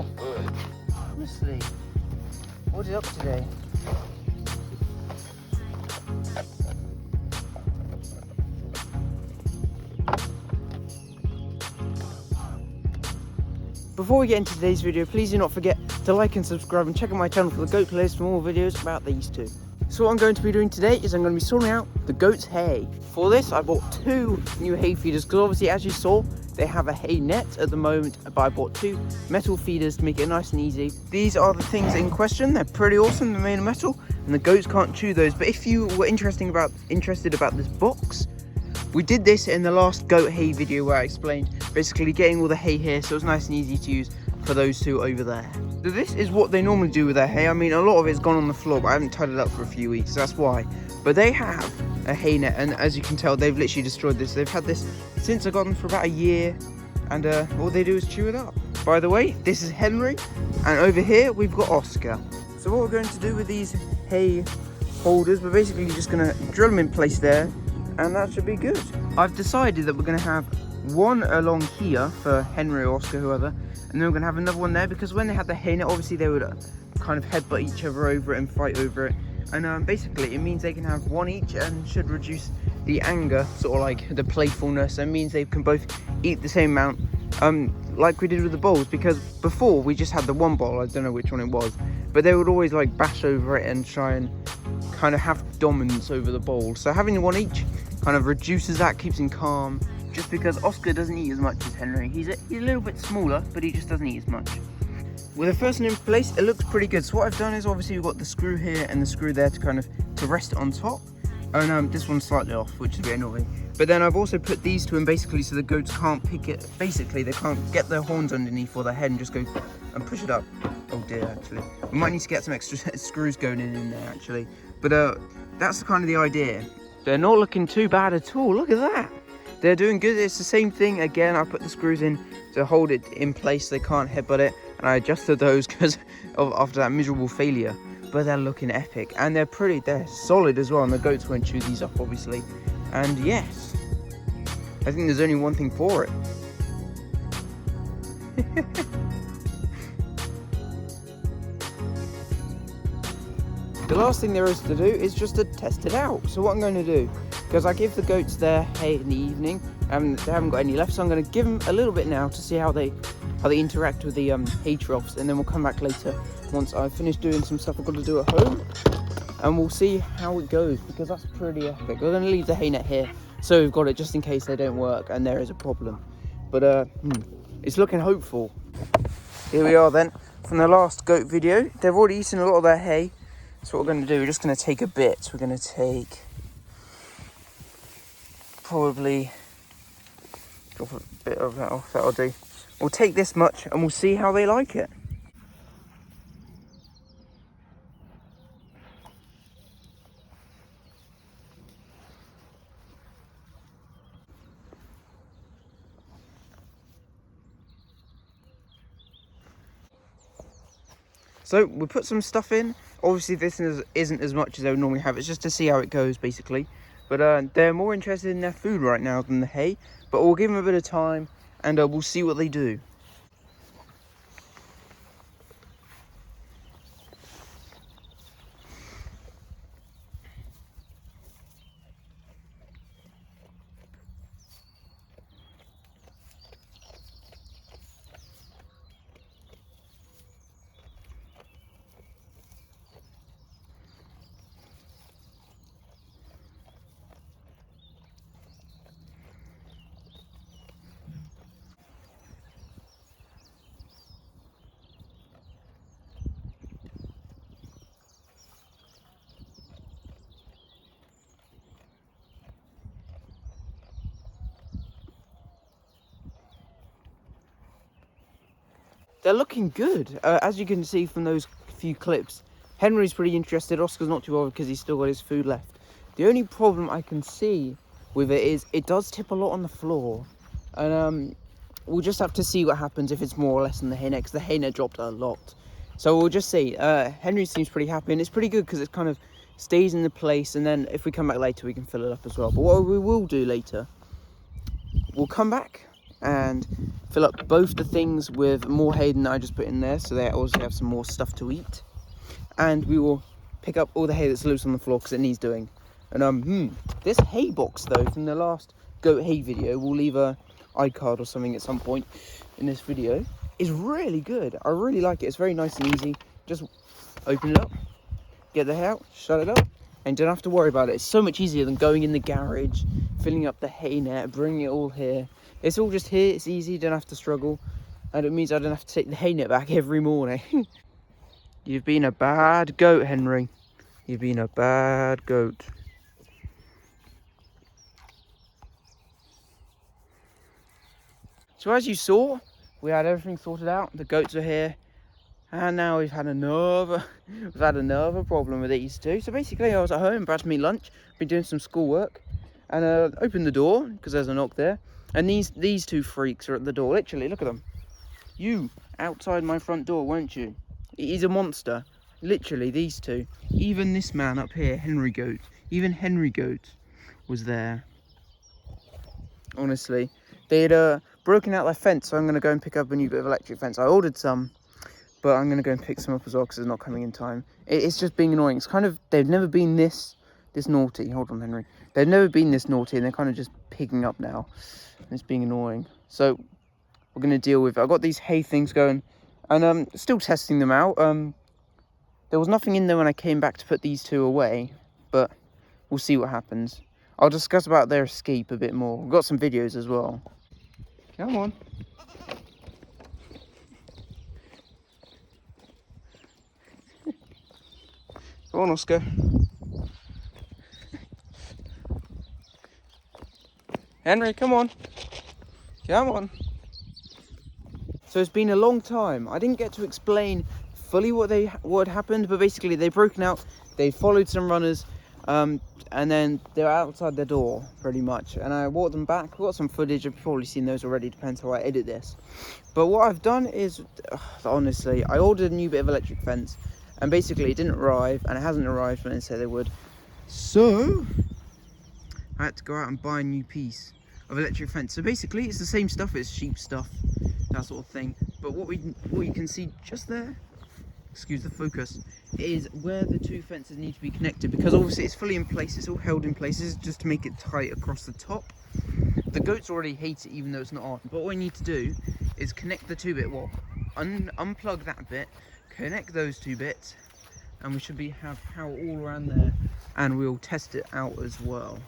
not good. Honestly. What is up today? Before we get into today's video, please do not forget to like and subscribe and check out my channel for the goat playlist for more videos about these two. So what I'm going to be doing today is I'm going to be sorting out the goat's hay. For this, I bought 2 new hay feeders because obviously, as you saw, they have a hay net at the moment, but I bought 2 metal feeders to make it nice and easy. These are the things in question. They're pretty awesome. They're made of metal and the goats can't chew those. But if you were interested about this box, we did this in the last goat hay video where I explained basically getting all the hay here so it's nice and easy to use for those 2 over there. So this is what they normally do with their hay. I mean, a lot of it's gone on the floor, but I haven't tidied it up for a few weeks, that's why. But they have a hay net, and as you can tell, they've literally destroyed this. They've had this since I got them for about a year, and all they do is chew it up. By the way, this is Henry, and over here we've got Oscar. So what we're going to do with these hay holders, we're basically just going to drill them in place there, and that should be good. I've decided that we're going to have one along here for Henry or Oscar, whoever, and then we're going to have another one there because when they had the hay net, obviously they would kind of headbutt each other over it and fight over it. And basically it means they can have one each and should reduce the anger, sort of like the playfulness, and means they can both eat the same amount, like we did with the bowls, because before we just had the one bowl, I don't know which one it was, but they would always like bash over it and try and kind of have dominance over the bowl. So having one each kind of reduces that, keeps him calm, just because Oscar doesn't eat as much as Henry. He's a little bit smaller, but he just doesn't eat as much. With the first one in place, it looks pretty good. So what I've done is obviously we've got the screw here and the screw there to rest it on top. And this one's slightly off, which is a bit annoying. But then I've also put these 2 in basically so the goats can't pick it. Basically, they can't get their horns underneath or their head and just go and push it up. Oh dear, actually. We might need to get some extra screws going in there, actually. But that's kind of the idea. They're not looking too bad at all. Look at that. They're doing good. It's the same thing again. I put the screws in to hold it in place so they can't headbutt it, and I adjusted those because after that miserable failure. But they're looking epic, and they're solid as well, and the goats won't chew these up obviously. And yes, I think there's only one thing for it. The last thing there is to do is just to test it out. So what I'm going to do, because I give the goats their hay in the evening, and they haven't got any left, so I'm going to give them a little bit now to see how they interact with the hay troughs, and then we'll come back later once I've finished doing some stuff I've got to do at home, and we'll see how it goes, because that's pretty epic. We're going to leave the hay net here, so we've got it just in case they don't work and there is a problem. But it's looking hopeful. Here we are then, from the last goat video. They've already eaten a lot of their hay. So what we're going to do, we're just going to take a bit. We're going to take probably drop a bit of that off, that'll do. We'll take this much and we'll see how they like it. So we put some stuff in. Obviously this isn't as much as they would normally have. It's just to see how it goes basically. But they're more interested in their food right now than the hay. But we'll give them a bit of time and we'll see what they do. They're looking good. As you can see from those few clips, Henry's pretty interested. Oscar's not too bothered because he's still got his food left. The only problem I can see with it is it does tip a lot on the floor. And we'll just have to see what happens if it's more or less than the hay net, because the hay net dropped a lot. So we'll just see. Henry seems pretty happy, and it's pretty good because it kind of stays in the place, and then if we come back later we can fill it up as well. But what we will do later, we'll come back and fill up both the things with more hay than I just put in there, so they also have some more stuff to eat. And we will pick up all the hay that's loose on the floor because it needs doing. And this hay box though from the last goat hay video, we'll leave a iCard or something at some point in this video, is really good. I really like it. It's very nice and easy. Just open it up, get the hay out, shut it up, and don't have to worry about it. It's so much easier than going in the garage, filling up the hay net, bringing it all here. It's all just here. It's easy. Don't have to struggle, and it means I don't have to take the hay net back every morning. You've been a bad goat, Henry. You've been a bad goat. So as you saw, we had everything sorted out. The goats are here, and now we've had another problem with these two. So basically, I was at home, about to meet lunch, been doing some schoolwork, and opened the door because there's a knock there. And these two freaks are at the door. Literally, look at them. You outside my front door, weren't you? He's a monster. Literally, these two. Even this man up here, Henry Goat. Even Henry Goat was there. Honestly, they'd broken out their fence, so I'm going to go and pick up a new bit of electric fence. I ordered some, but I'm going to go and pick some up as well because it's not coming in time. It's just being annoying. It's kind of, they've never been this naughty. Hold on, Henry. They've never been this naughty, and they're kind of just picking up now. And it's being annoying. So we're going to deal with it. I've got these hay things going, and I'm still testing them out. There was nothing in there when I came back to put these two away, but we'll see what happens. I'll discuss about their escape a bit more. We've got some videos as well. Come on. Come on, Oscar. Henry, come on. Come on. So it's been a long time. I didn't get to explain fully what had happened, but basically they've broken out, they followed some runners, and then they're outside their door pretty much, and I walked them back. I've got some footage, you've probably seen those already, depends how I edit this. But what I've done is, honestly, I ordered a new bit of electric fence, and basically it didn't arrive, and it hasn't arrived when it said they would. So I had to go out and buy a new piece of electric fence. So basically it's the same stuff, it's sheep stuff, that sort of thing. But what you can see just there, excuse the focus, is where the two fences need to be connected, because obviously it's fully in place, it's all held in places just to make it tight across the top. The goats already hate it even though it's not on, but what we need to do is connect the two bit, unplug that bit, connect those two bits, and we should have power all around there, and we'll test it out as well.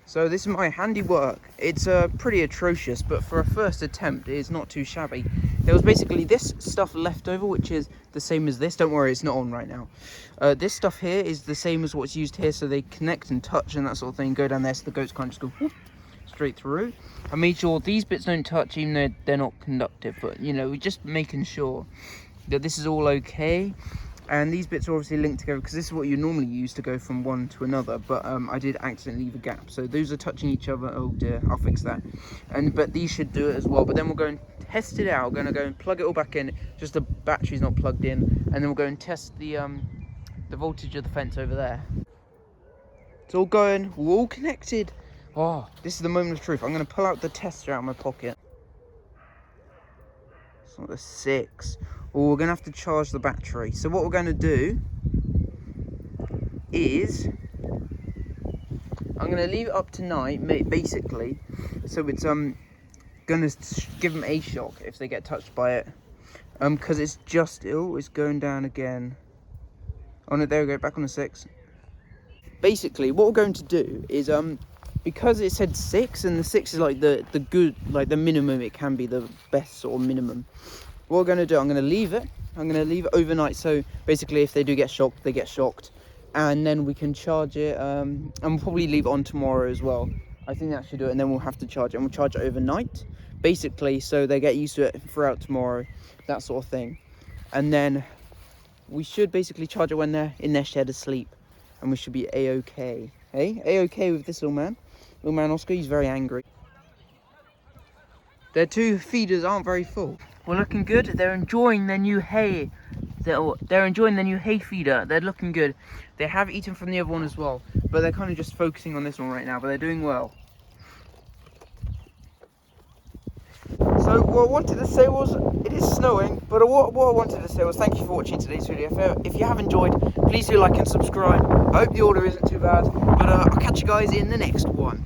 So this is my handiwork. It's pretty atrocious, but for a first attempt, it's not too shabby. There was basically this stuff left over, which is the same as this. Don't worry, it's not on right now. This stuff here is the same as what's used here, so they connect and touch and that sort of thing. Go down there, so the goats can't just go whoop, straight through. I made sure these bits don't touch, even though they're not conductive. But, you know, we're just making sure that this is all okay. And these bits are obviously linked together because this is what you normally use to go from one to another, but I did accidentally leave a gap, so those are touching each other. Oh dear, I'll fix that. But these should do it as well. But then we'll go and test it out. We're going to go and plug it all back in, just the battery's not plugged in, and then we'll go and test the voltage of the fence over there. It's all going, we're all connected. Oh, this is the moment of truth. I'm going to pull out the tester out of my pocket. It's not the 6. Well, we're going to have to charge the battery. So what we're going to do is, I'm going to leave it up tonight, basically. So it's going to give them a shock if they get touched by it. Because it's just, it's going down again. Oh no, there we go, back on the 6. Basically, what we're going to do is, because it said 6, and the 6 is like the good, like the minimum it can be, the best sort of minimum. What we're going to do, I'm going to leave it overnight, so basically if they do get shocked, they get shocked, and then we can charge it, and we'll probably leave it on tomorrow as well. I think that should do it, and then we'll have to charge it, and we'll charge it overnight, basically, so they get used to it throughout tomorrow, that sort of thing. And then we should basically charge it when they're in their shed asleep, and we should be a-okay. Hey, a-okay with this little man Oscar. He's very angry. Their two feeders aren't very full. We're looking good. They're enjoying their new hay. They're enjoying their new hay feeder. They're looking good. They have eaten from the other one as well, but they're kind of just focusing on this one right now, but they're doing well. So what I wanted to say was, it is snowing, but what I wanted to say was thank you for watching today's video. If you have enjoyed, please do like and subscribe. I hope the order isn't too bad, but I'll catch you guys in the next one.